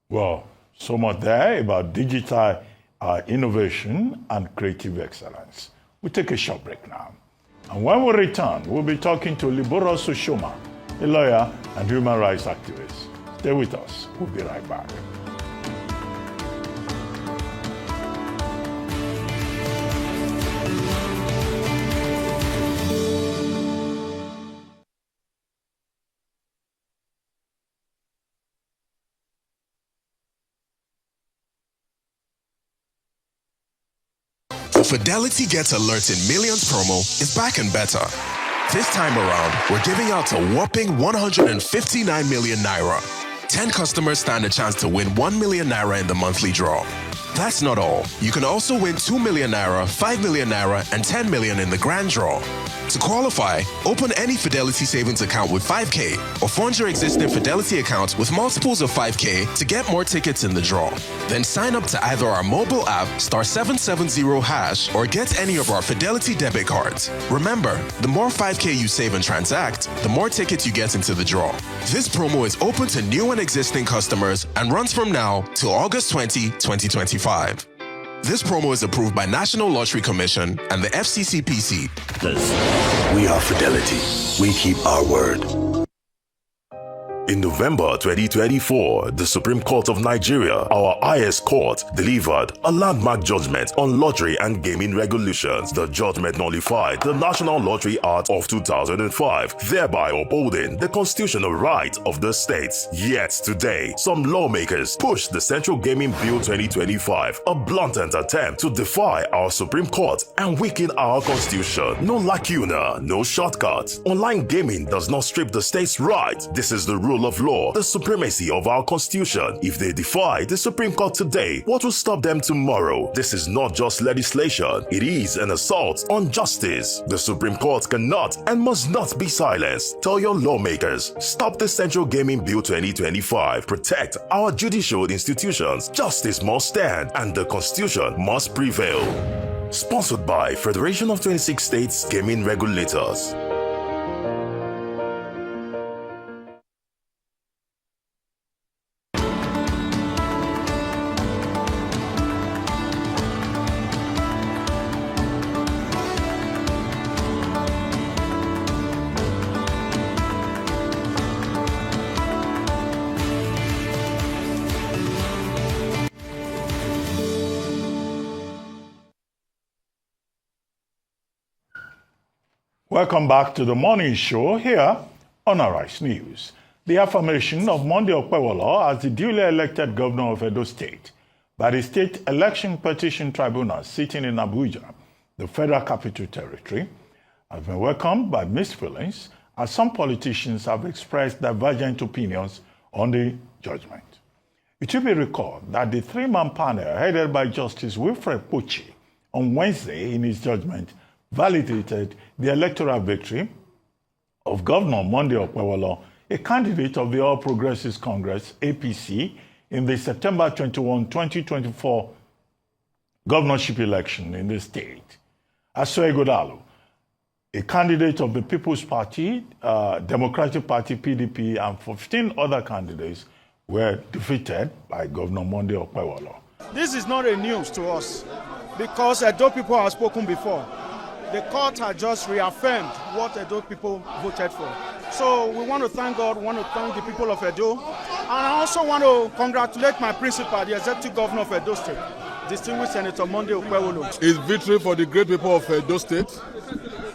Well, so much there about digital innovation and creative excellence. We take a short break now. And when we return, we'll be talking to Liborous Oshoma, a lawyer and human rights activist. Stay with us. We'll be right back. Fidelity Gets Alerts in Millions promo is back and better. This time around, we're giving out a whopping 159 million naira. 10 customers stand a chance to win 1 million naira in the monthly draw. That's not all. You can also win 2 million naira, 5 million naira, and 10 million in the grand draw. To qualify, open any Fidelity savings account with 5K or fund your existing Fidelity account with multiples of 5K to get more tickets in the draw. Then sign up to either our mobile app, *770#, or get any of our Fidelity debit cards. Remember, the more 5K you save and transact, the more tickets you get into the draw. This promo is open to new and existing customers and runs from now till August 20, 2025. This promo is approved by National Lottery Commission and the FCCPC. We are Fidelity. We keep our word. In November 2024, the Supreme Court of Nigeria, our highest court, delivered a landmark judgment on lottery and gaming regulations. The judgment nullified the National Lottery Act of 2005, thereby upholding the constitutional right of the states. Yet today, some lawmakers push the Central Gaming Bill 2025, a blatant attempt to defy our Supreme Court and weaken our constitution. No lacuna, no shortcut. Online gaming does not strip the states' right. This is the rule of law, the supremacy of our constitution. If they defy the Supreme Court today, what will stop them tomorrow? This is not just legislation, it is an assault on justice. The Supreme Court cannot and must not be silenced. Tell your lawmakers, stop the Central Gaming Bill 2025. Protect our judicial institutions. Justice must stand and the constitution must prevail. Sponsored by Federation of 26 States Gaming Regulators. Welcome back to the morning show here on Arise News. The affirmation of Monday Okpewolo as the duly elected governor of Edo State by the State Election Petition Tribunal sitting in Abuja, the Federal Capital Territory, has been welcomed by mixed feelings as some politicians have expressed divergent opinions on the judgment. It will be recalled that the three-man panel headed by Justice Wilfred Pochi on Wednesday in his judgment validated the electoral victory of Governor Monday Okpewolo, a candidate of the All Progressives Congress, APC, in the September 21, 2024 governorship election in the state. Asoe Godalo, a candidate of the People's Party, Democratic Party, PDP, and 15 other candidates were defeated by Governor Monday Okpewolo. This is not a news to us because Edo people have spoken before. The court has just reaffirmed what Edo people voted for. So we want to thank God, we want to thank the people of Edo. And I also want to congratulate my principal, the executive governor of Edo State, distinguished Senator Monday Okpewolo. It's victory for the great people of Edo State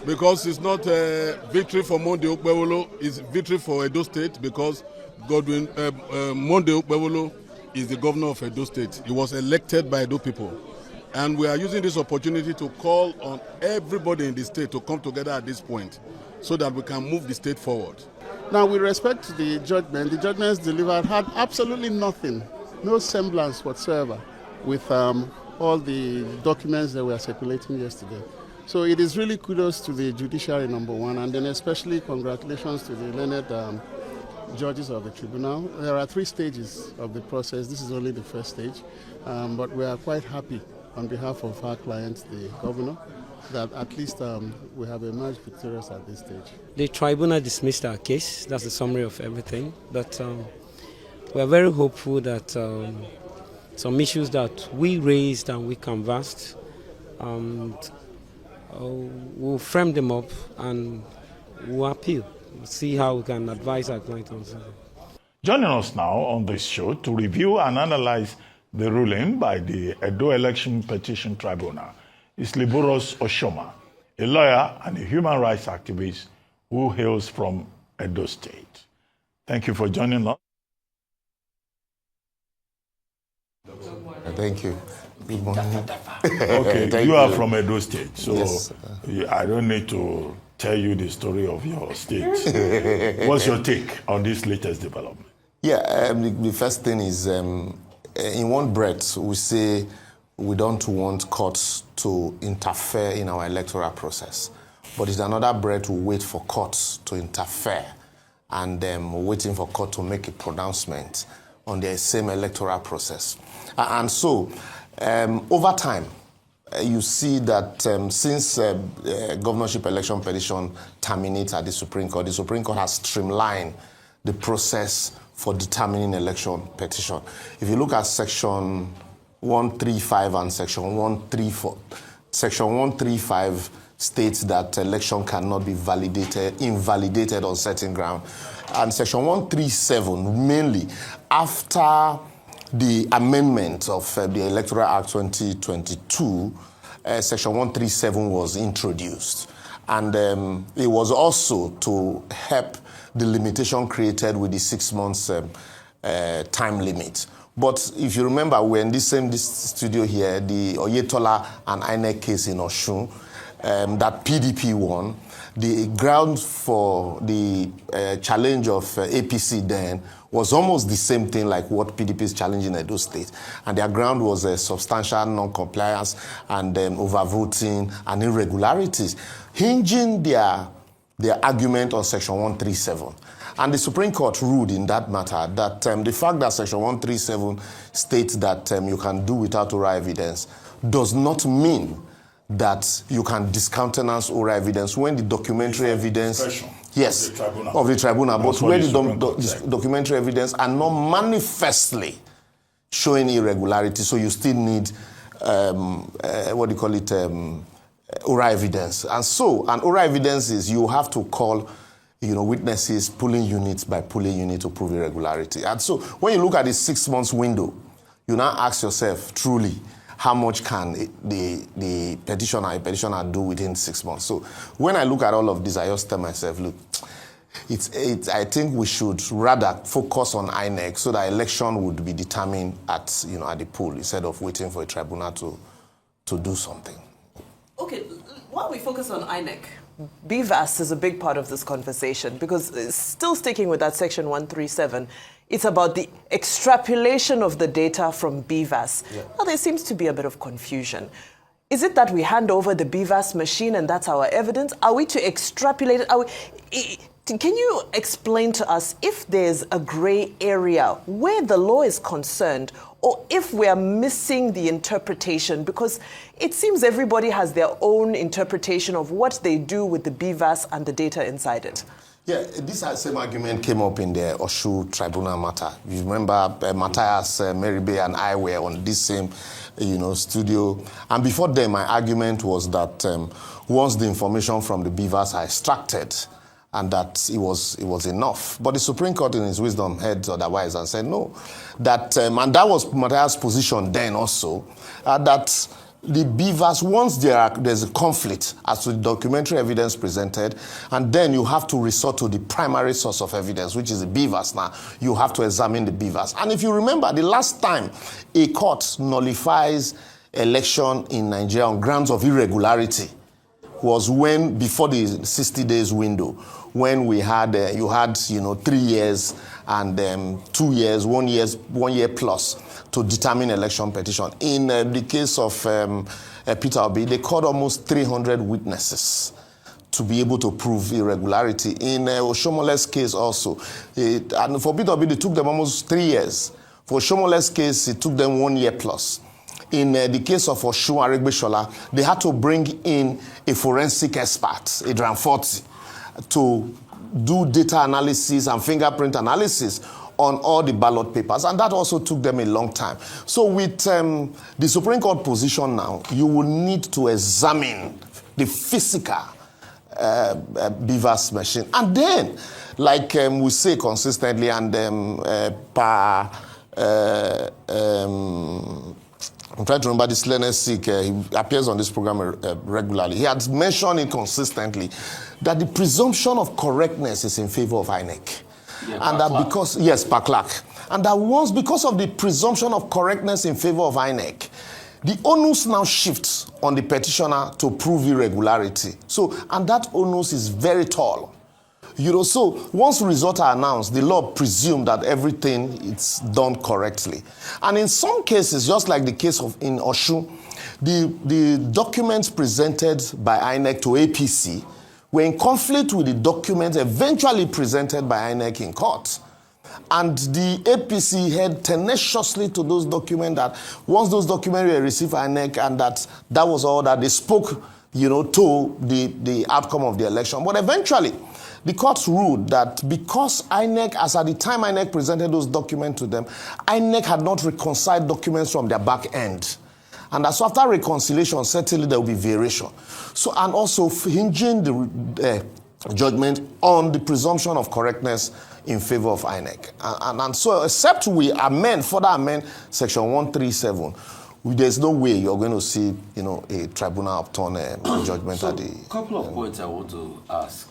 because it's not a victory for Monday Okpewolo, it's victory for Edo State because Monday Okpewolo is the governor of Edo State. He was elected by Edo people. And we are using this opportunity to call on everybody in the state to come together at this point so that we can move the state forward. Now, with respect to the judgments delivered had absolutely nothing, no semblance whatsoever with all the documents that were circulating yesterday. So it is really kudos to the judiciary, number one, and then especially congratulations to the learned judges of the tribunal. There are 3 stages of the process. This is only the first stage, but we are quite happy on behalf of our client, the governor, that at least we have emerged victorious at this stage. The tribunal dismissed our case. That's the summary of everything. But we are very hopeful that some issues that we raised and we canvassed, we'll frame them up and we'll appeal. We'll see how we can advise our client on something. Joining us now on this show to review and analyze the ruling by the Edo Election Petition Tribunal is Liborous Oshoma, a lawyer and a human rights activist who hails from Edo State. Thank you for joining us. Thank you. Good morning. Okay, you are from Edo State, so yes. I don't need to tell you the story of your state. What's your take on this latest development? Yeah, the first thing is, in one breath, we say we don't want courts to interfere in our electoral process. But in another breath, we wait for courts to interfere, and we're waiting for court to make a pronouncement on the same electoral process. And so, over time, you see that since governorship election petition terminates at the Supreme Court has streamlined the process for determining election petition. If you look at Section 135 and Section 134, Section 135 states that election cannot be invalidated on certain ground. And Section 137, mainly after the amendment of the Electoral Act 2022, Section 137 was introduced. And it was also to help the limitation created with the 6 months time limit. But if you remember, we're in this studio here, the Oyetola and INEC case in Oshun, that PDP won. The ground for the challenge of APC then was almost the same thing like what PDP is challenging in Edo State. And their ground was a substantial non-compliance and overvoting and irregularities, hinging their argument on Section 137. And the Supreme Court ruled in that matter that the fact that Section 137 states that you can do without oral evidence does not mean that you can discountenance oral evidence when the documentary evidence of the tribunal, but when the documentary evidence are not manifestly showing irregularity, so you still need oral evidence. And oral evidence is you have to call witnesses, pulling units by pulling unit to prove irregularity. And so when you look at the 6 months window, you now ask yourself, truly, how much can the petitioner do within 6 months? So when I look at all of this, I just tell myself, look, I think we should rather focus on INEC so that election would be determined at the poll instead of waiting for a tribunal to do something. Okay, while we focus on INEC, BVAS is a big part of this conversation because still sticking with that Section 137, it's about the extrapolation of the data from BVAS. Yeah. Now, there seems to be a bit of confusion. Is it that we hand over the BVAS machine and that's our evidence? Are we to extrapolate it? Can you explain to us if there's a gray area where the law is concerned or if we are missing the interpretation? Because it seems everybody has their own interpretation of what they do with the BVAS and the data inside it. Yeah, this same argument came up in the Oshu tribunal matter. You remember Matthias, Meribey, and I were on this same, studio. And before then, my argument was that once the information from the BVAS are extracted, and that it was enough. But the Supreme Court, in its wisdom, heard otherwise and said no. That and that was Matthias' position then also, that the BVAS, once there's a conflict as to the documentary evidence presented, and then you have to resort to the primary source of evidence, which is the BVAS now. You have to examine the BVAS. And if you remember, the last time a court nullifies election in Nigeria on grounds of irregularity was when, before the 60 days window, when we had, 3 years and 2 years, 1 year plus to determine election petition. In the case of Peter Obi, they called almost 300 witnesses to be able to prove irregularity. In Oshomole's case also, and for Peter Obi, it took them almost 3 years. For Oshomole's case, it took them 1 year plus. In the case of Oshun Aregbesola, they had to bring in a forensic expert, Adrian Forty, to do data analysis and fingerprint analysis on all the ballot papers, and that also took them a long time. So with the Supreme Court position now, you will need to examine the physical BVAS machine. And then, like we say consistently, and I'm trying to remember this learner Sikh, he appears on this program regularly. He had mentioned it consistently that the presumption of correctness is in favor of INEC. Yeah, and that because, yes, per clerk. And that once, because of the presumption of correctness in favor of INEC, the onus now shifts on the petitioner to prove irregularity. So, and that onus is very tall. You know, so once results are announced, the law presumes that everything is done correctly. And in some cases, just like the case of in Oshoma, the documents presented by INEC to APC were in conflict with the documents eventually presented by INEC in court. And the APC held tenaciously to those documents that once those documents were received by INEC, and that was all that they spoke, you know, to the outcome of the election. But eventually, the courts ruled that because INEC, as at the time INEC presented those documents to them, INEC had not reconciled documents from their back end. And so after reconciliation, certainly there will be variation. So, and also hinging the judgment on the presumption of correctness in favor of INEC. And so, except we further amend Section 137, there's no way you're going to see, you know, a tribunal upturn judgment at the... A couple of points I want to ask.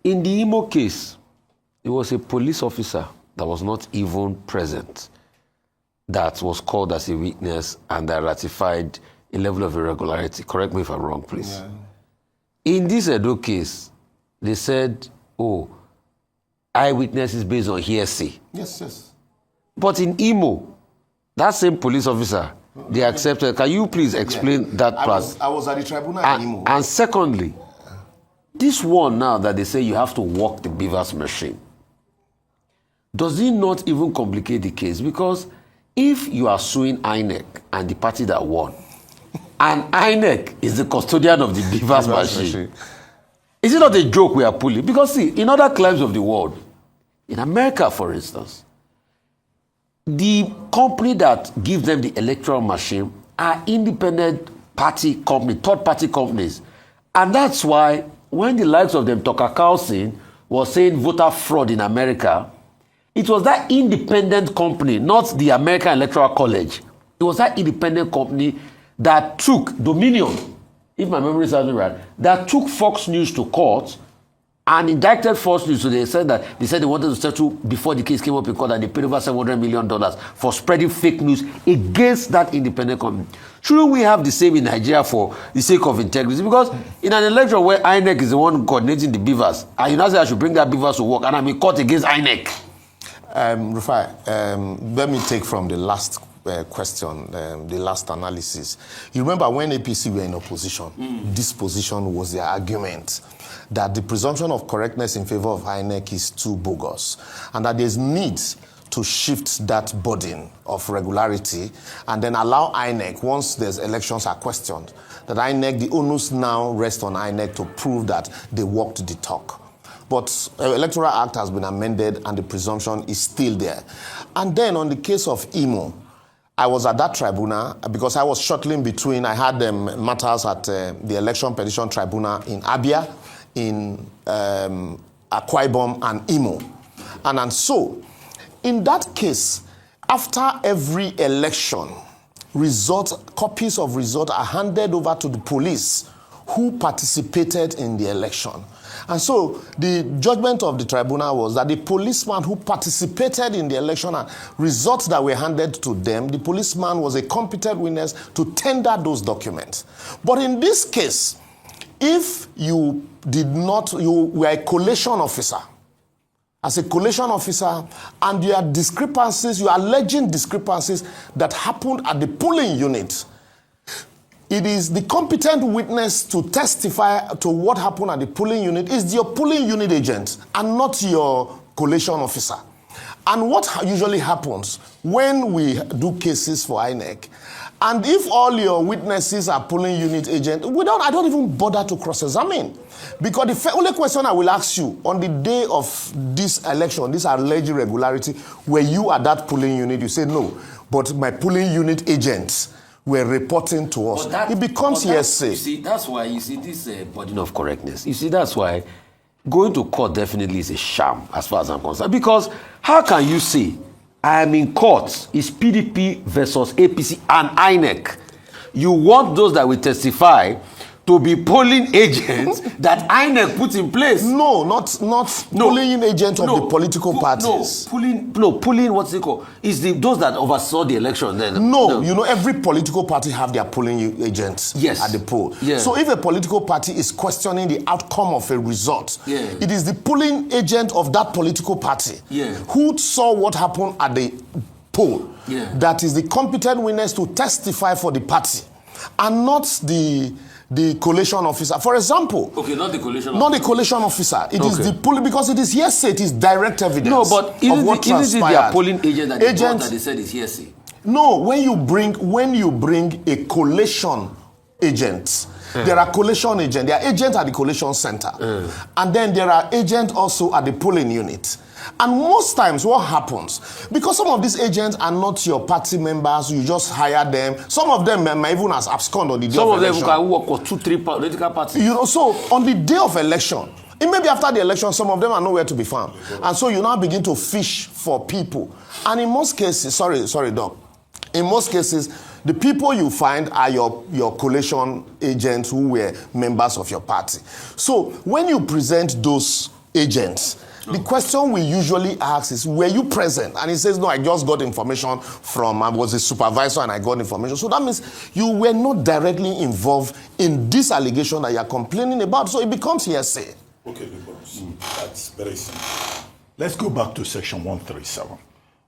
In the Imo case, it was a police officer that was not even present that was called as a witness and that ratified a level of irregularity. Correct me if I'm wrong, please. Yeah. In this Edo case, they said, oh, eyewitness is based on hearsay. Yes, yes. But in Imo, that same police officer, they accepted. Can you please explain that part? I was at the tribunal in Imo. And secondly, this one now that they say you have to walk the BVAS machine, does it not even complicate the case? Because if you are suing INEC and the party that won, and INEC is the custodian of the BVAS machine, is it not a joke we are pulling? Because see, in other climes of the world, in America, for instance, the company that gives them the electoral machine are independent party company, third-party companies. And that's why when the likes of them, Tucker Carlson, was saying voter fraud in America, it was that independent company, not the American Electoral College. It was that independent company that took Dominion, if my memory serves me right, that took Fox News to court and indicted Fox News. So they said they wanted to settle before the case came up in court, and they paid over $700 million for spreading fake news against that independent company. Shouldn't we have the same in Nigeria for the sake of integrity? Because in an election where INEC is the one coordinating the BVAS, and you now say I should bring that BVAS to work, and I'm in court against INEC. Rufai, let me take from the last question, the last analysis. You remember when APC were in opposition, this position was their argument that the presumption of correctness in favor of INEC is too bogus, and that there's need to shift that burden of regularity and then allow INEC, once there's elections are questioned, that INEC, the onus now rests on INEC to prove that they walked the talk. But Electoral Act has been amended and the presumption is still there. And then on the case of Imo, I was at that tribunal because I was shuttling between, I had matters at the Election Petition Tribunal in Abia, in Akwa Ibom and Imo. And so, in that case, after every election, copies of results are handed over to the police who participated in the election. And so the judgment of the tribunal was that the policeman who participated in the election and results that were handed to them, the policeman was a competent witness to tender those documents. But in this case, if you were a collation officer, as a collation officer, and you had discrepancies, you are alleging discrepancies that happened at the polling unit, it is the competent witness to testify to what happened at the polling unit is your polling unit agent and not your collation officer. And what usually happens when we do cases for INEC, and if all your witnesses are polling unit agents, I don't even bother to cross-examine. Because the only question I will ask you, on the day of this election, this alleged irregularity, were you at that polling unit? You say no, but my polling unit agents were reporting to us. It becomes hearsay. You see, that's why, you see, this burden of correctness. You see, that's why going to court definitely is a sham, as far as I'm concerned. Because how can you say, I am in court, it's PDP versus APC and INEC. You want those that will testify to be polling agents that INEC put in place. No, not polling agents of the political parties. Polling, what's it called? Is those that oversaw the election then? No, you know, every political party have their polling agents at the poll. Yeah. So if a political party is questioning the outcome of a result, it is the polling agent of that political party who saw what happened at the poll that is the competent witness to testify for the party, and not the collation officer. For example, not the collation officer. Not the collation officer. It is the polling, because it is hearsay, it is direct evidence. No, but isn't it their polling agent that they said is hearsay? No, when you bring a collation agent, there are collation agents. There are agents at the collation center. And then there are agents also at the polling unit. And most times what happens, because some of these agents are not your party members, you just hire them. Some of them might even as abscond on the day of election. Some of them can work for 2-3 political parties. You know, so on the day of election, it may be after the election, some of them are nowhere to be found. And so you now begin to fish for people. And in most cases, sorry, Doc. In most cases, the people you find are your collation agents who were members of your party. So when you present those agents, the question we usually ask is, were you present? And he says, no, I just got information from, I was a supervisor and I got information. So that means you were not directly involved in this allegation that you are complaining about. So it becomes hearsay. Okay, Liborous. That's very simple. Let's go back to section 137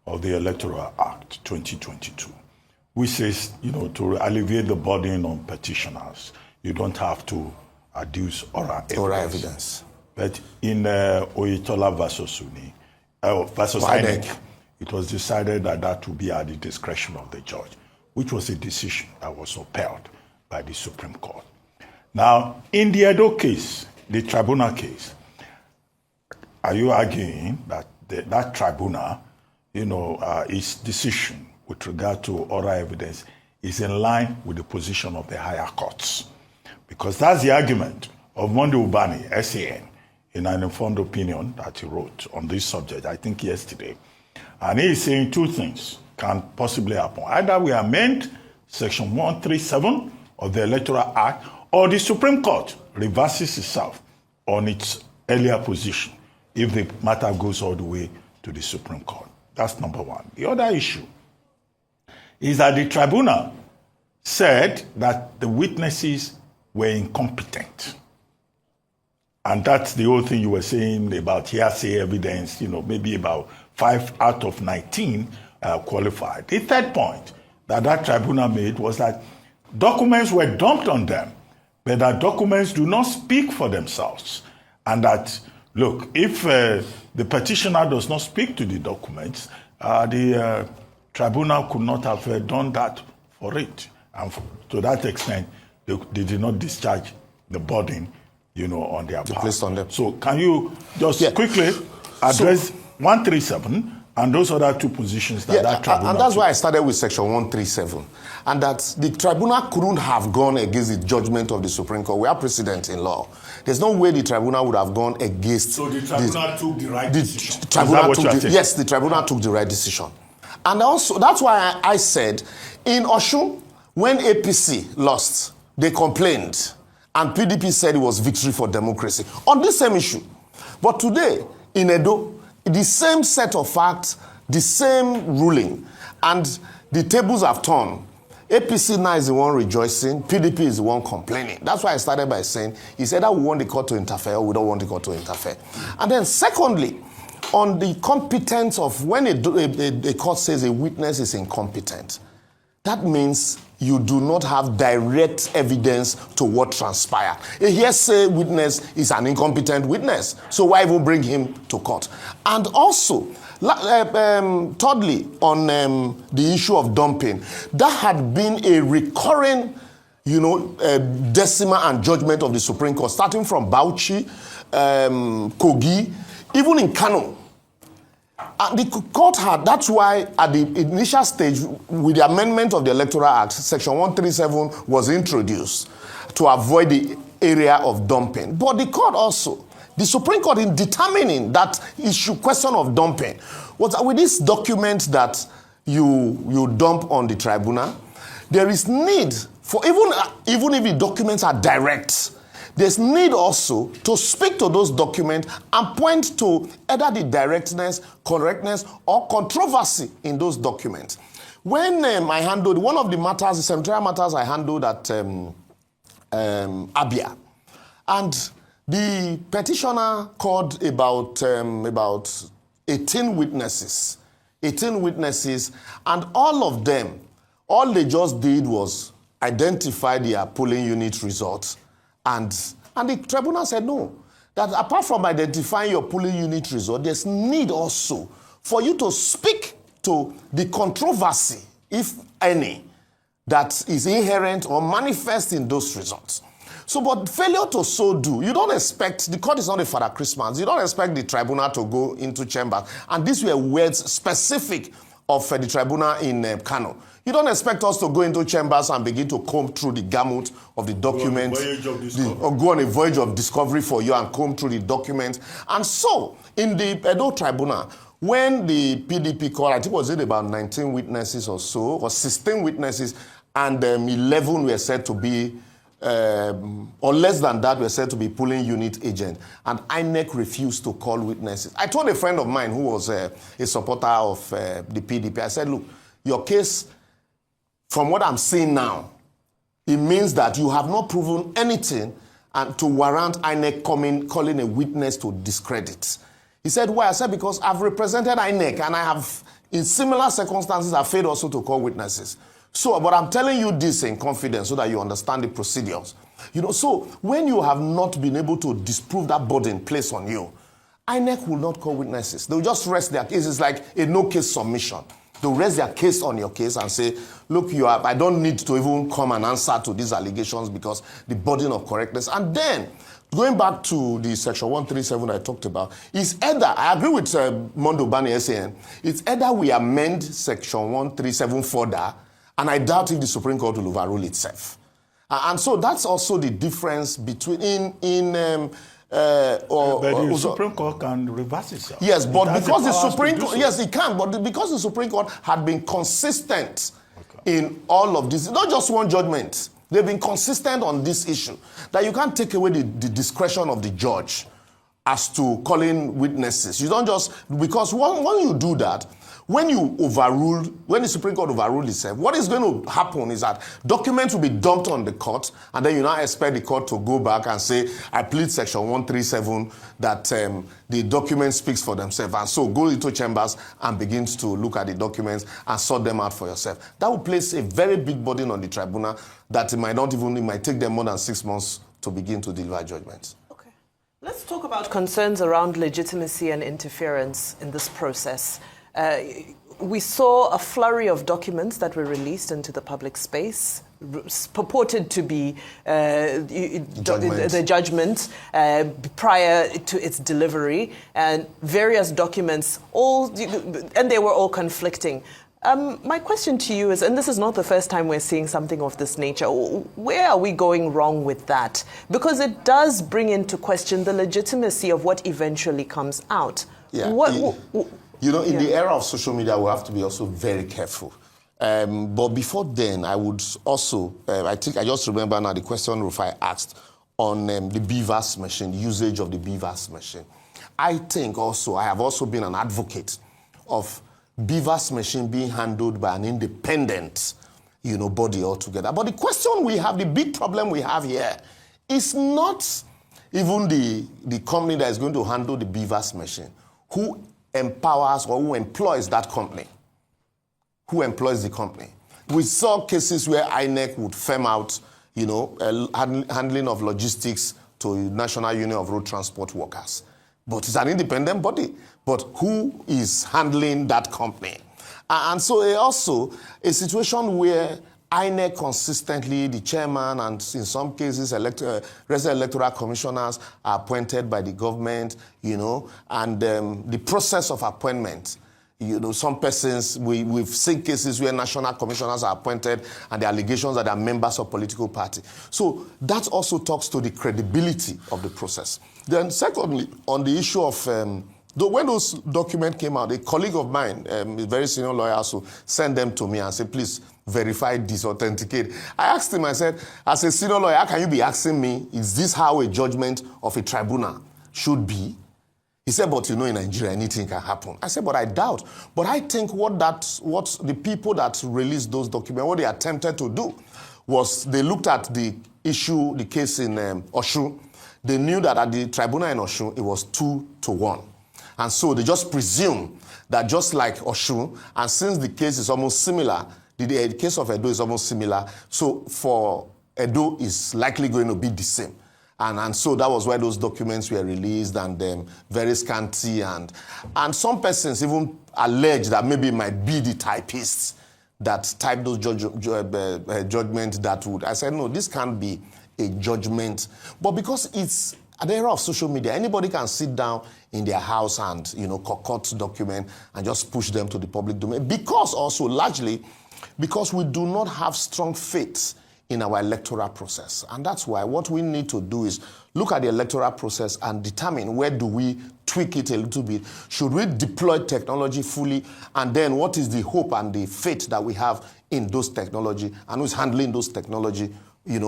of the Electoral Act 2022, which says, you know, to alleviate the burden on petitioners, you don't have to adduce oral evidence. But in Oyetola versus INEC, it was decided that would be at the discretion of the judge, which was a decision that was upheld by the Supreme Court. Now, in the Edo case, the tribunal case, are you arguing that that tribunal, you know, its decision with regard to oral evidence is in line with the position of the higher courts? Because that's the argument of Monday Ubani, SAN, in an informed opinion that he wrote on this subject, I think yesterday. And he is saying two things can possibly happen. Either we amend section 137 of the Electoral Act, or the Supreme Court reverses itself on its earlier position if the matter goes all the way to the Supreme Court. That's number one. The other issue is that the tribunal said that the witnesses were incompetent. And that's the whole thing you were saying about hearsay evidence, you know, maybe about 5 out of 19 qualified. The third point that tribunal made was that documents were dumped on them, but that documents do not speak for themselves. And that, look, if the petitioner does not speak to the documents, the tribunal could not have done that for it. And to that extent, they did not discharge the burden, you know, on their part. Placed on them. So can you just quickly address 137 and those other two positions that tribunal and that's took? why I started with section 137. And that the tribunal couldn't have gone against the judgment of the Supreme Court. We are precedent in law. There's no way the tribunal would have gone against... So the tribunal took the right decision? Yes, the tribunal took the right decision. And also, that's why I said, in Oshoma, when APC lost, they complained. And PDP said it was victory for democracy on this same issue. But today, in Edo, the same set of facts, the same ruling, and the tables have turned. APC now is the one rejoicing, PDP is the one complaining. That's why I started by saying, it's either we want the court to interfere or we don't want the court to interfere. And then secondly, on the competence of when a court says a witness is incompetent, that means you do not have direct evidence to what transpired. A hearsay witness is an incompetent witness, so why even bring him to court? And also, thirdly, on the issue of dumping, that had been a recurring, decimal and judgment of the Supreme Court, starting from Bauchi, Kogi, even in Kano. And the court had, that's why at the initial stage, with the amendment of the Electoral Act, Section 137 was introduced to avoid the area of dumping. But the court also, the Supreme Court, in determining that question of dumping, was with this document that you dump on the tribunal, there is need for, even if the documents are direct, there's need also to speak to those documents and point to either the directness, correctness, or controversy in those documents. When I handled one of the matters, the senatorial matters I handled at Abia, and the petitioner called about 18 witnesses, and all of them, all they just did was identify their polling unit results. And the tribunal said no, that apart from identifying your polling unit result, there's need also for you to speak to the controversy, if any, that is inherent or manifest in those results. So, but failure to so do, you don't expect, the court is not a Father Christmas, you don't expect the tribunal to go into chambers. And these were words specific of the tribunal in Kano. You don't expect us to go into chambers and begin to comb through the gamut of the documents, or go on a voyage of discovery for you and comb through the documents. And so, in the Edo Tribunal, when the PDP called, I think was it about 19 witnesses or so, or 16 witnesses, and 11 were said to be, or less than that, were said to be polling unit agent, and INEC refused to call witnesses. I told a friend of mine who was a supporter of the PDP, I said, look, your case, from what I'm seeing now, it means that you have not proven anything and to warrant INEC calling a witness to discredit. He said, why? I said, because I've represented INEC and I have, in similar circumstances, I've failed also to call witnesses. So, but I'm telling you this in confidence so that you understand the procedures. So when you have not been able to disprove that burden placed on you, INEC will not call witnesses. They'll just rest their case. It's like a no-case submission. They'll raise their case on your case and say, look, I don't need to even come and answer to these allegations because the burden of correctness. And then, going back to the Section 137 I talked about, is either, I agree with Mondo Bani SAN, it's either we amend Section 137 further, and I doubt if the Supreme Court will overrule itself. And so that's also the difference between, but the Supreme Court can reverse itself. Yes, but because the Supreme Court, yes, it can, but because the Supreme Court had been consistent in all of this, not just one judgment, they've been consistent on this issue, that you can't take away the discretion of the judge as to calling witnesses. You don't just, because when you do that, when the Supreme Court overruled itself, what is going to happen is that documents will be dumped on the court, and then you now expect the court to go back and say, I plead Section 137 that the document speaks for themselves. And so go into chambers and begins to look at the documents and sort them out for yourself. That will place a very big burden on the tribunal that it might take them more than 6 months to begin to deliver judgments. Okay. Let's talk about concerns around legitimacy and interference in this process. We saw a flurry of documents that were released into the public space, purported to be the judgment prior to its delivery, and various documents, and they were all conflicting. My question to you is, and this is not the first time we're seeing something of this nature, where are we going wrong with that? Because it does bring into question the legitimacy of what eventually comes out. Yeah. In the era of social media, we have to be also very careful. But before then, I would also, I just remember now the question Rufai asked on the BVAS machine, usage of the BVAS machine. I think also, I have also been an advocate of BVAS machine being handled by an independent, body altogether. But the question we have, the big problem we have here, is not even the company that is going to handle the BVAS machine, who empowers or who employs that company, who employs the company. We saw cases where INEC would firm out, handling of logistics to National Union of Road Transport Workers. But it's an independent body. But who is handling that company? And so also a situation where INEC consistently, the chairman and in some cases resident electoral commissioners are appointed by the government, and the process of appointment, some persons, we've seen cases where national commissioners are appointed and the allegations that they are members of political party. So that also talks to the credibility of the process. Then secondly, on the issue of, when those documents came out, a colleague of mine, a very senior lawyer, also sent them to me and said, please verify this, authenticate. I asked him, I said, as a senior lawyer, how can you be asking me, is this how a judgment of a tribunal should be? He said, but in Nigeria, anything can happen. I said, but I doubt. But I think what the people that released those documents, what they attempted to do was they looked at the issue, the case in Oshoma. They knew that at the tribunal in Oshoma, it was 2-1. And so they just presumed that just like Oshoma, and since the case is almost similar, the case of Edo is almost similar, so for Edo is likely going to be the same. And so that was why those documents were released and very scanty. And some persons even allege that maybe it might be the typists that typed those judgments that would. I said, no, this can't be a judgment. But because it's at the era of social media, anybody can sit down in their house and, concoct documents and just push them to the public domain. Because also, largely, because we do not have strong faith in our electoral process. And that's why what we need to do is look at the electoral process and determine where do we tweak it a little bit. Should we deploy technology fully? And then what is the hope and the faith that we have in those technology and who's handling those technology,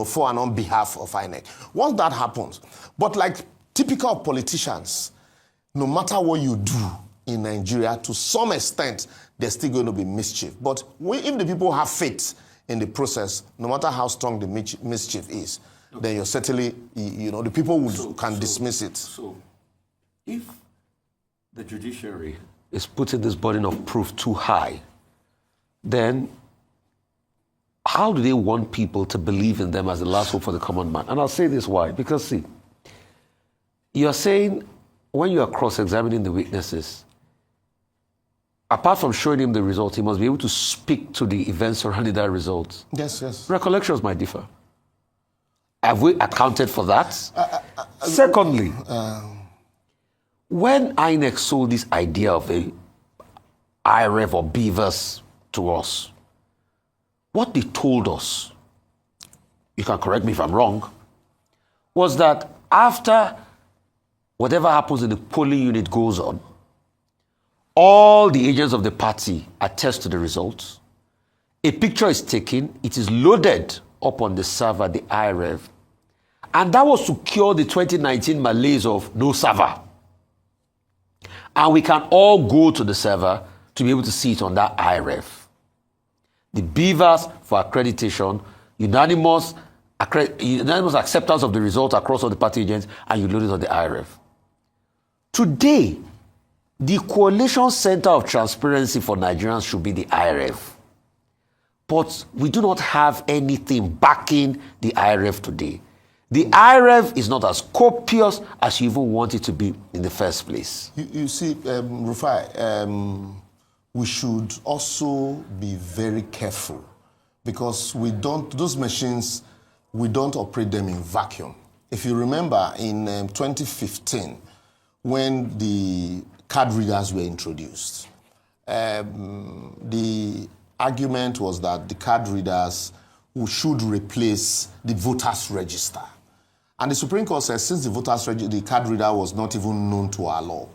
for and on behalf of INEC? Once that happens, but like typical of politicians, no matter what you do in Nigeria, to some extent, there's still going to be mischief. But if the people have faith in the process, no matter how strong the mischief is, then you're certainly, the people can dismiss it. So, if the judiciary is putting this burden of proof too high, then how do they want people to believe in them as the last hope for the common man? And I'll say this why. Because, see, you're saying when you are cross-examining the witnesses, apart from showing him the result, he must be able to speak to the events surrounding that result. Yes. Recollections might differ. Have we accounted for that? Secondly, when INEC sold this idea of a IREV or BVAS to us, what they told us, you can correct me if I'm wrong, was that after whatever happens in the polling unit goes on, all the agents of the party attest to the results. A picture is taken, it is loaded up on the server, the IREV. And that was to cure the 2019 malaise of no server. And we can all go to the server to be able to see it on that IREV. The BVAS for accreditation, unanimous acceptance of the result across all the party agents, and you load it on the IREV. Today, the Coalition Center of Transparency for Nigerians should be the IREV. But we do not have anything backing the IREV today. The IREV is not as copious as you even want it to be in the first place. You see, Rufai, we should also be very careful because those machines, we don't operate them in vacuum. If you remember in 2015, when the card readers were introduced, the argument was that the card readers should replace the voters register. And the Supreme Court says since the card reader was not even known to our law,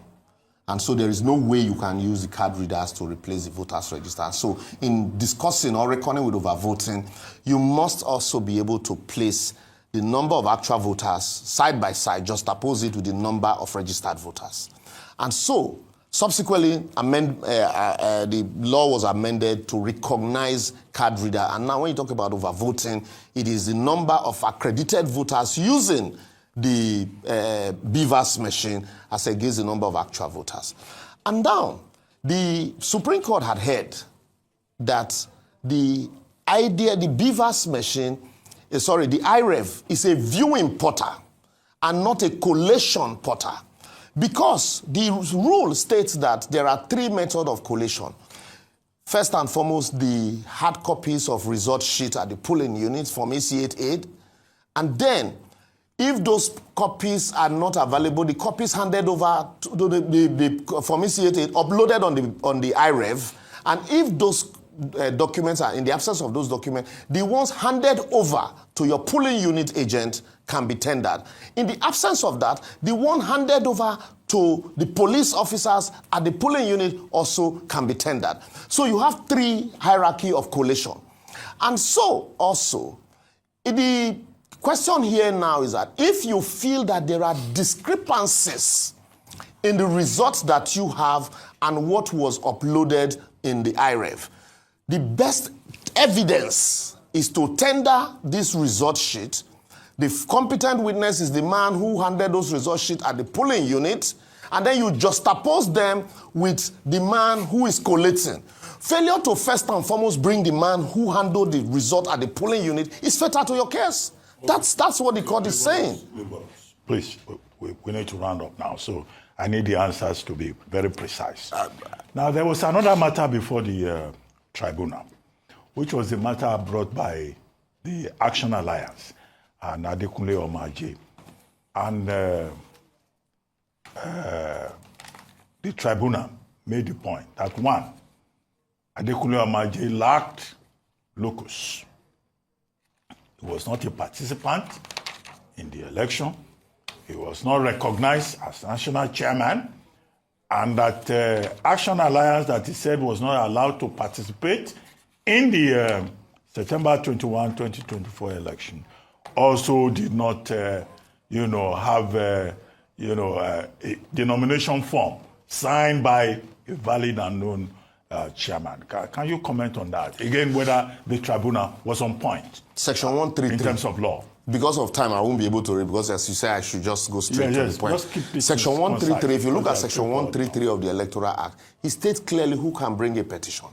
and so there is no way you can use the card readers to replace the voters register. And so in discussing or reckoning with overvoting, you must also be able to place the number of actual voters side by side, just oppose it with the number of registered voters. And so subsequently, the law was amended to recognize card reader. And now when you talk about overvoting, it is the number of accredited voters using the BVAS machine as against the number of actual voters. And now, the Supreme Court had heard that the idea, the BVAS machine, the IREV is a viewing portal and not a collation portal. Because the rule states that there are 3 methods of collation. First and foremost, the hard copies of result sheet at the polling units from AC88. And then, if those copies are not available, the copies handed over to the from AC88 uploaded on the IREV. And if those documents are in the absence of those documents, the ones handed over to your polling unit agent can be tendered. In the absence of that, the one handed over to the police officers at the polling unit also can be tendered. So you have 3 hierarchy of collation. And so also, the question here now is that if you feel that there are discrepancies in the results that you have and what was uploaded in the IREV, the best evidence is to tender this result sheet. The competent witness is the man who handed those result sheets at the polling unit, and then you juxtapose them with the man who is collating. Failure to first and foremost bring the man who handled the result at the polling unit is fatal to your case. That's what the court is saying. Please, we need to round up now, so I need the answers to be very precise. Now, there was another matter before the tribunal, which was the matter brought by the Action Alliance and Adekunle Omaje. And the tribunal made the point that, 1, Adekunle Omaje lacked locus. He was not a participant in the election. He was not recognized as national chairman. And that Action Alliance that he said was not allowed to participate in the September 21, 2024 election also did not, have, the nomination form signed by a valid and known chairman. Can you comment on that? Again, whether the tribunal was on point. Section 133. In terms of law. Because of time, I won't be able to read, because as you say, I should just go straight to the point. Section 133, if you look at Section 133 of the Electoral Act, it states clearly who can bring a petition.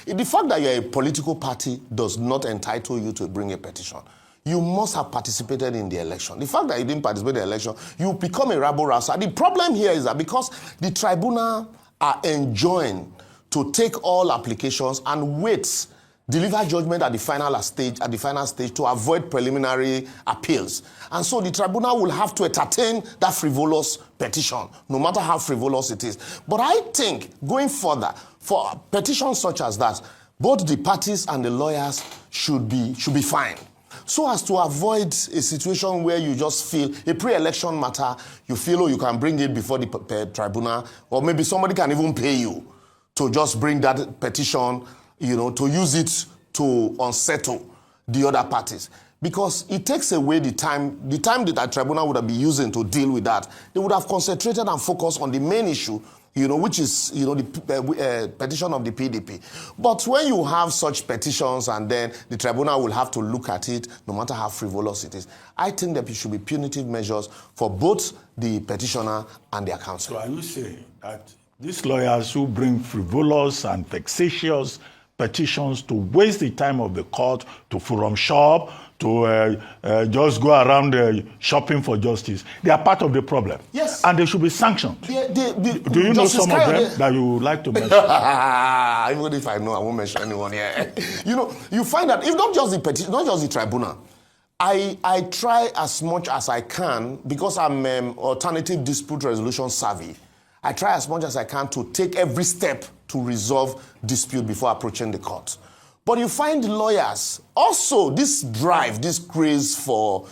The fact that you're a political party does not entitle you to bring a petition. You must have participated in the election. The fact that you didn't participate in the election, you become a rabble-rouser. The problem here is that because the tribunal are enjoined to take all applications and wait, deliver judgment at the final stage to avoid preliminary appeals. And so the tribunal will have to entertain that frivolous petition, no matter how frivolous it is. But I think, going further, for petitions such as that, both the parties and the lawyers should be fined, so as to avoid a situation where you just feel a pre-election matter, you feel, you can bring it before the tribunal, or maybe somebody can even pay you to just bring that petition, to use it to unsettle the other parties. Because it takes away the time that the tribunal would have been using to deal with that. They would have concentrated and focused on the main issue, which is, the petition of the PDP. But when you have such petitions and then the tribunal will have to look at it, no matter how frivolous it is, I think that there should be punitive measures for both the petitioner and their counsel. So are you saying that these lawyers who bring frivolous and vexatious petitions to waste the time of the court, to forum shop, to just go around shopping for justice, they are part of the problem. Yes. And they should be sanctioned. Do you know some of them that you would like to mention? Even if I know, I won't mention anyone here. You find that if not just the tribunal, I try as much as I can, because I'm alternative dispute resolution savvy, I try as much as I can to take every step to resolve dispute before approaching the court. But you find lawyers, also this craze for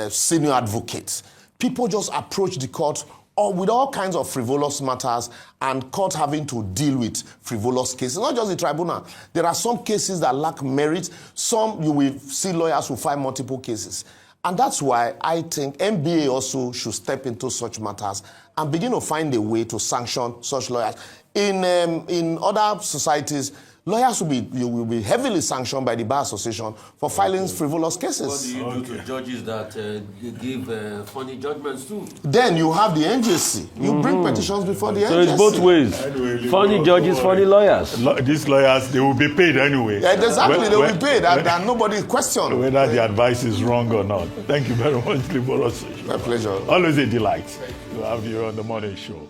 senior advocates. People just approach the court with all kinds of frivolous matters, and court having to deal with frivolous cases. Not just the tribunal. There are some cases that lack merit. Some you will see lawyers who file multiple cases. And that's why I think NBA also should step into such matters and begin to find a way to sanction such lawyers. In other societies, lawyers will be heavily sanctioned by the Bar Association for filing frivolous cases. What do you do to judges that give funny judgments too? Then you have the NJC. You bring petitions before the NJC. So it's both ways. Anyway, Funny judges, funny lawyers. These lawyers, they will be paid anyway. Yeah, exactly, they will be paid, and nobody questions whether the advice is wrong or not. Thank you very much, Liborous. My pleasure. Always a delight to have you on the morning show.